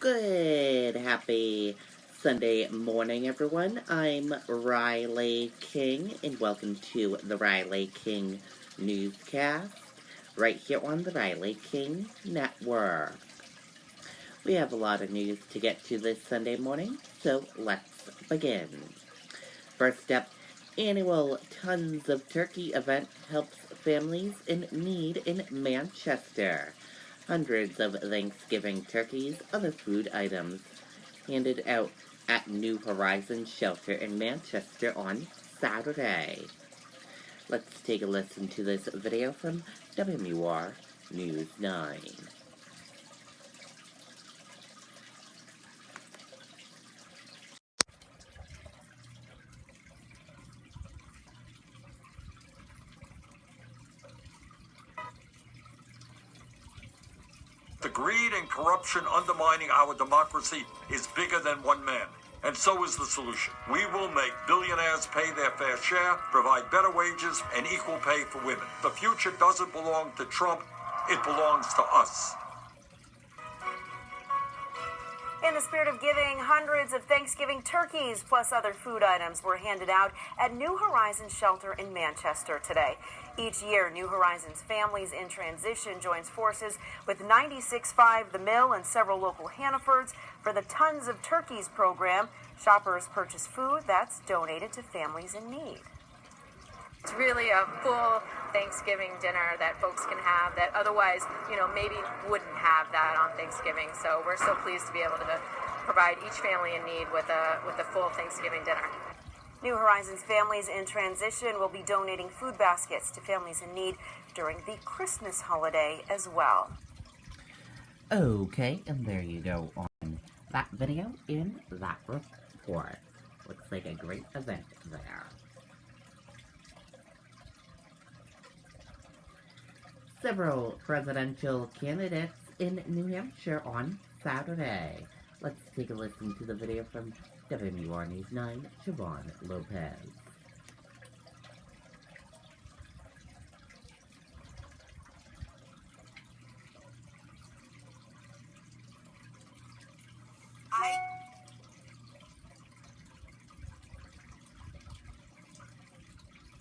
Good, happy Sunday morning, everyone. I'm Riley King, and welcome to the Riley King Newscast, right here on the Riley King Network. We have a lot of news to get to this Sunday morning, so let's begin. First up, annual Tons of Turkey event helps families in need in Manchester. Hundreds of Thanksgiving turkeys, other food items, handed out at New Horizons shelter in Manchester on Saturday. Let's take a listen to this video from WMUR News 9. The greed and corruption undermining our democracy is bigger than one man. And so is the solution. We will make billionaires pay their fair share, provide better wages, and equal pay for women. The future doesn't belong to Trump, it belongs to us. In the spirit of giving, hundreds of Thanksgiving turkeys plus other food items were handed out at New Horizons shelter in Manchester today. Each year, New Horizons Families in Transition joins forces with 96.5 The Mill and several local Hannafords for the Tons of Turkeys program. Shoppers purchase food that's donated to families in need. It's really a full Thanksgiving dinner that folks can have that otherwise, maybe wouldn't have that on Thanksgiving. So we're so pleased to be able to provide each family in need with a full Thanksgiving dinner. New Horizons Families in Transition will be donating food baskets to families in need during the Christmas holiday as well. Okay, and there you go on that video in that report. Looks like a great event there. Several presidential candidates in New Hampshire on Saturday. Let's take a listen to the video from WMUR News 9, Siobhan Lopez. I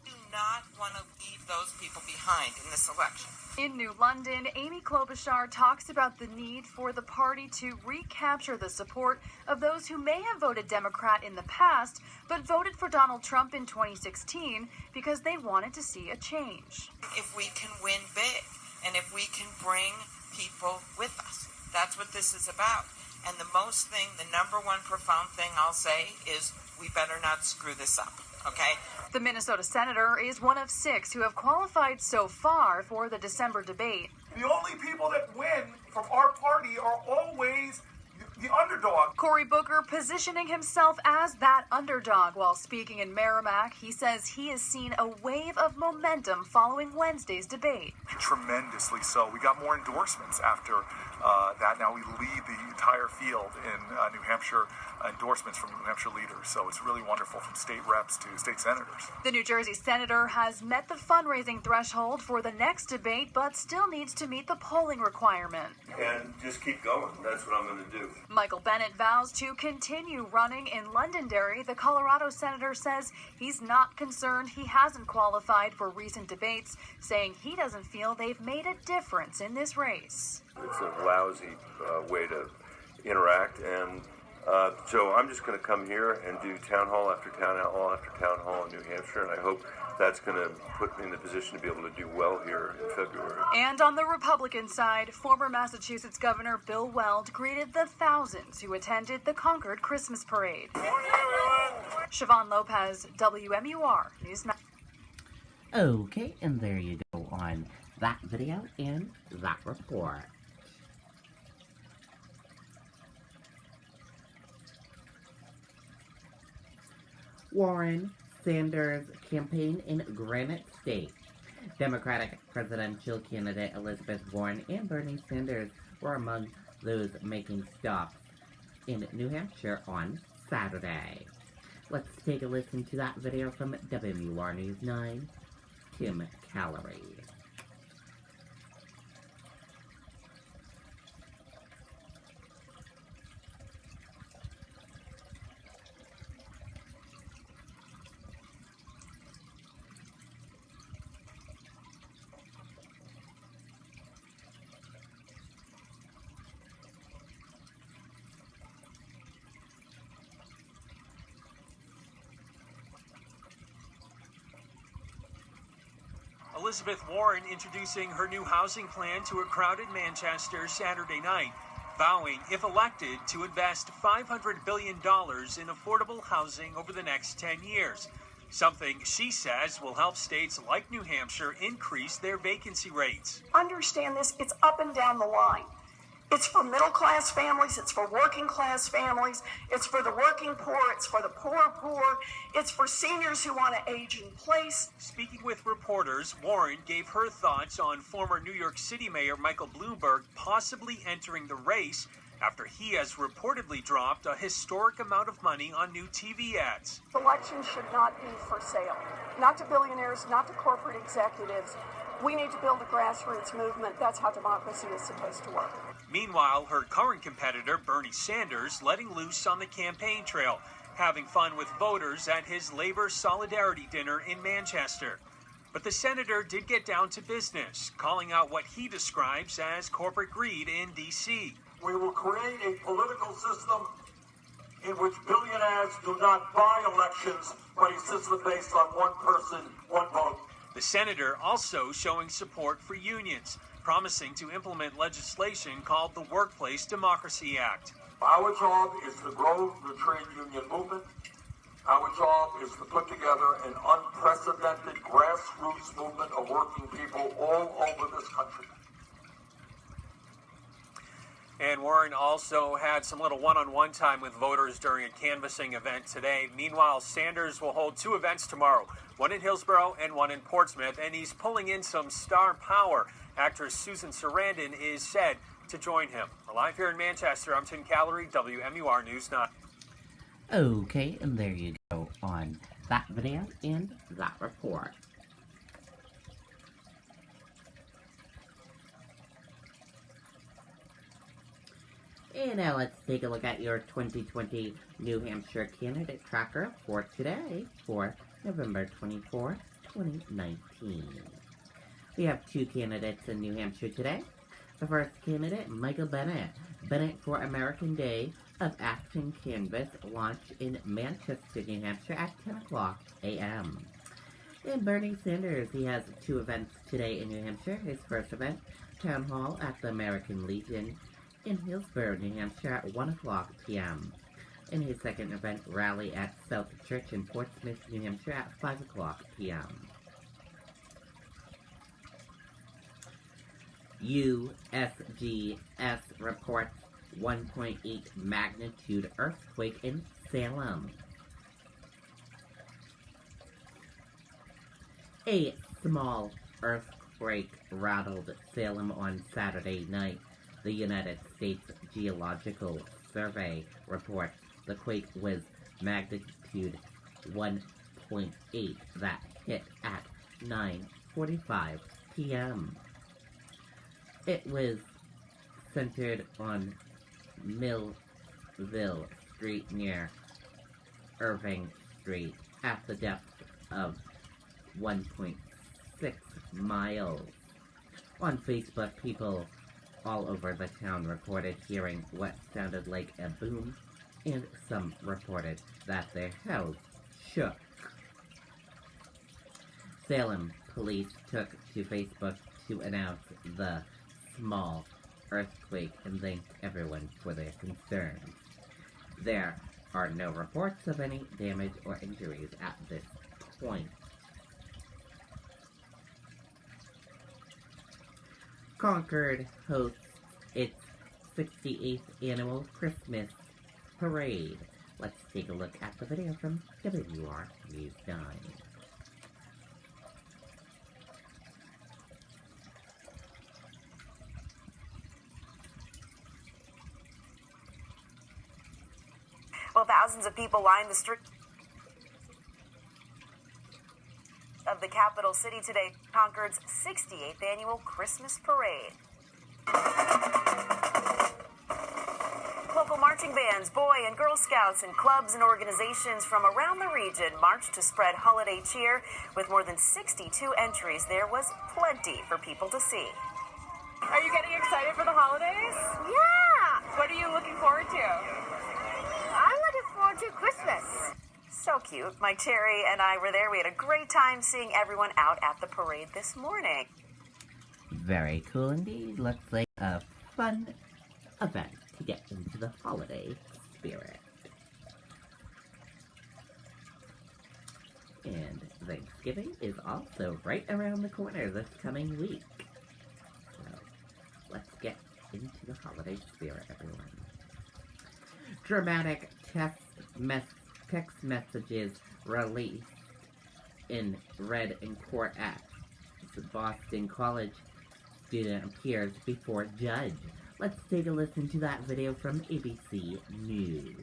do not want to leave those people behind in this election. In New London, Amy Klobuchar talks about the need for the party to recapture the support of those who may have voted Democrat in the past, but voted for Donald Trump in 2016 because they wanted to see a change. If we can win big and if we can bring people with us, that's what this is about. And the number one profound thing I'll say is we better not screw this up, okay? The Minnesota senator is one of 6 who have qualified so far for the December debate. The only people that win from our party are always the underdog. Cory Booker positioning himself as that underdog while speaking in Merrimack. He says he has seen a wave of momentum following Wednesday's debate. Tremendously so. We got more endorsements after that. Now we lead the entire field in New Hampshire, endorsements from New Hampshire leaders. So it's really wonderful, from state reps to state senators. The New Jersey senator has met the fundraising threshold for the next debate, but still needs to meet the polling requirement. And just keep going. That's what I'm going to do. Michael Bennet vows to continue running in Londonderry. The Colorado senator says he's not concerned he hasn't qualified for recent debates, saying he doesn't feel they've made a difference in this race. It's a lousy way to interact, and so I'm just going to come here and do town hall after town hall after town hall in New Hampshire, and I hope that's going to put me in the position to be able to do well here in February. And on the Republican side, former Massachusetts Governor Bill Weld greeted the thousands who attended the Concord Christmas Parade. Good morning, everyone. Siobhan Lopez, WMUR News 9. Okay, and there you go on that video and that report. Warren Sanders campaign in Granite State. Democratic presidential candidate Elizabeth Warren and Bernie Sanders were among those making stops in New Hampshire on Saturday. Let's take a listen to that video from WMUR News 9, Tim Callery. Elizabeth Warren introducing her new housing plan to a crowded Manchester Saturday night, vowing, if elected, to invest $500 billion in affordable housing over the next 10 years. Something she says will help states like New Hampshire increase their vacancy rates. Understand this, it's up and down the line. It's for middle-class families, it's for working-class families, it's for the working poor, it's for the poor, it's for seniors who want to age in place. Speaking with reporters, Warren gave her thoughts on former New York City Mayor Michael Bloomberg possibly entering the race after he has reportedly dropped a historic amount of money on new TV ads. Elections should not be for sale, not to billionaires, not to corporate executives. We need to build a grassroots movement. That's how democracy is supposed to work. Meanwhile, her current competitor, Bernie Sanders, letting loose on the campaign trail, having fun with voters at his Labor Solidarity dinner in Manchester. But the senator did get down to business, calling out what he describes as corporate greed in D.C. We will create a political system in which billionaires do not buy elections, but a system based on one person, one vote. The senator also showing support for unions, promising to implement legislation called the Workplace Democracy Act. Our job is to grow the trade union movement. Our job is to put together an unprecedented grassroots movement of working people all over this country. And Warren also had some little one-on-one time with voters during a canvassing event today. Meanwhile, Sanders will hold two events tomorrow, one in Hillsborough and one in Portsmouth, and he's pulling in some star power. Actress Susan Sarandon is said to join him. Live here in Manchester, I'm Tim Callery, WMUR News 9. Okay, and there you go on that video and that report. And now let's take a look at your 2020 New Hampshire candidate tracker for today, for November 24th, 2019. We have two candidates in New Hampshire today. The first candidate, Michael Bennett. Bennett for American Day of Action Canvas launch in Manchester, New Hampshire at 10 o'clock a.m. And Bernie Sanders, he has two events today in New Hampshire. His first event, Town Hall at the American Legion in Hillsborough, New Hampshire at 1 o'clock p.m. In his second event, rally at South Church in Portsmouth, New Hampshire at 5 o'clock p.m. USGS reports 1.8 magnitude earthquake in Salem. A small earthquake rattled Salem on Saturday night. The United States Geological Survey reports the quake was magnitude 1.8 that hit at 9:45 p.m. It was centered on Millville Street near Irving Street at the depth of 1.6 miles. On Facebook, people all over the town reported hearing what sounded like a boom, and some reported that their house shook. Salem police took to Facebook to announce the small earthquake and thanked everyone for their concerns. There are no reports of any damage or injuries at this point. Concord hosts its 68th annual Christmas parade. Let's take a look at the video from WR News 9. Well, thousands of people lined the street of the capital city today, Concord's 68th annual Christmas parade. Local marching bands, Boy and Girl Scouts, and clubs and organizations from around the region marched to spread holiday cheer. With more than 62 entries, there was plenty for people to see. Are you getting excited for the holidays? Yeah! What are you looking forward to? I'm looking forward to Christmas. So cute. Mike Terry and I were there. We had a great time seeing everyone out at the parade this morning. Very cool indeed. Looks like a fun event to get into the holiday spirit. And Thanksgiving is also right around the corner this coming week. So, let's get into the holiday spirit, everyone. Dramatic text messages released read in court as Boston College student appears before judge. Let's take a listen to that video from ABC News.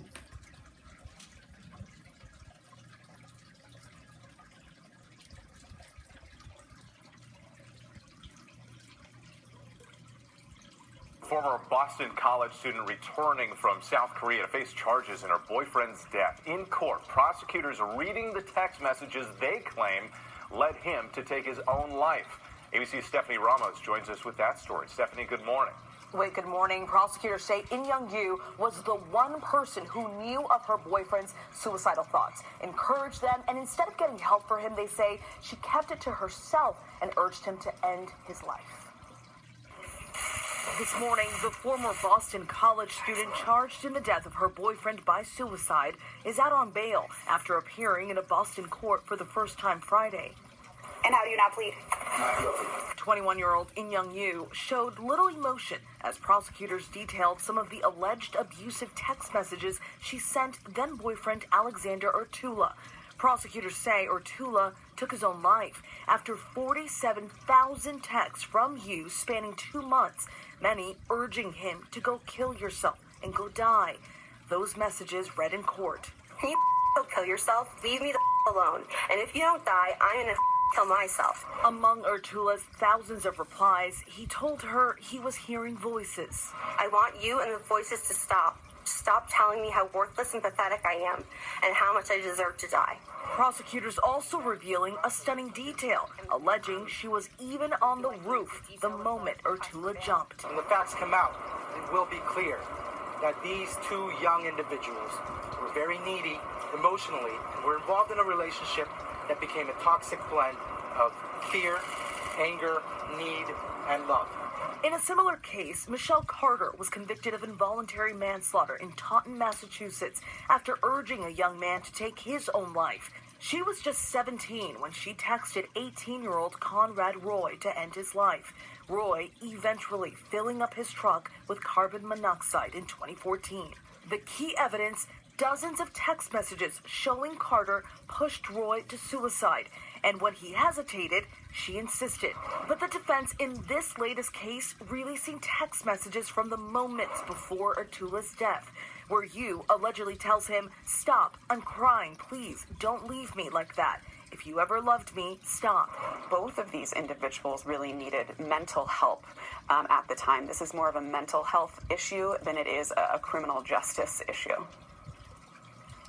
Former Boston College student returning from South Korea to face charges in her boyfriend's death. In court, prosecutors reading the text messages they claim led him to take his own life. ABC's Stephanie Ramos joins us with that story. Stephanie, good morning. Wait, good morning. Prosecutors say In Young-yu was the one person who knew of her boyfriend's suicidal thoughts, encouraged them, and instead of getting help for him, they say she kept it to herself and urged him to end his life. This morning, the former Boston College student charged in the death of her boyfriend by suicide is out on bail after appearing in a Boston court for the first time Friday. And how do you not plead? 21-year-old In Young-yu showed little emotion as prosecutors detailed some of the alleged abusive text messages she sent then-boyfriend Alexander Urtula. Prosecutors say Urtula took his own life after 47,000 texts from Yu spanning 2 months, many urging him to go kill yourself and go die. Those messages read in court. Can you go kill yourself? Leave me the alone. And if you don't die, I'm gonna kill myself. Among Urtula's thousands of replies, he told her he was hearing voices. I want you and the voices to stop. Stop telling me how worthless and pathetic I am and how much I deserve to die. Prosecutors also revealing a stunning detail, alleging she was even on the roof the moment Urtula jumped. When the facts come out, it will be clear that these two young individuals were very needy emotionally and were involved in a relationship that became a toxic blend of fear, anger, need, and love. In a similar case, Michelle Carter was convicted of involuntary manslaughter in Taunton, Massachusetts, after urging a young man to take his own life. She was just 17 when she texted 18-year-old Conrad Roy to end his life. Roy eventually filling up his truck with carbon monoxide in 2014. The key evidence, dozens of text messages showing Carter pushed Roy to suicide. And when he hesitated, she insisted. But the defense in this latest case releasing text messages from the moments before Urtula's death, where Yu allegedly tells him, "Stop, I'm crying, please, don't leave me like that. If you ever loved me, stop." Both of these individuals really needed mental help at the time. This is more of a mental health issue than it is a criminal justice issue.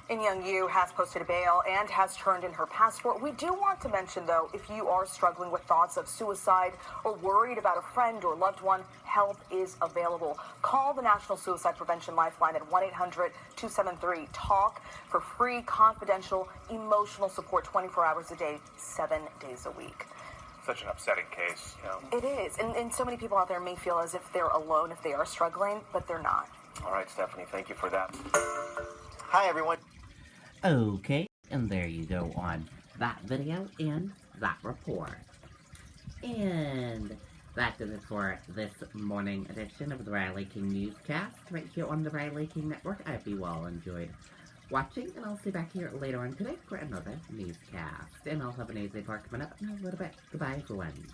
In Young-yu has posted bail and has turned in her passport. We do want to mention, though, if you are struggling with thoughts of suicide or worried about a friend or loved one, help is available. Call the National Suicide Prevention Lifeline at 1-800-273-TALK for free, confidential, emotional support 24 hours a day, 7 days a week. Such an upsetting case, you know. It is, and so many people out there may feel as if they're alone if they are struggling, but they're not. All right, Stephanie, thank you for that. Hi, everyone. Okay, and there you go on that video and that report. And that does it for this morning edition of the Riley King Newscast right here on the Riley King Network. I hope you all enjoyed watching, and I'll see you back here later on today for another newscast. And I'll have an AZ Park coming up in a little bit. Goodbye, everyone.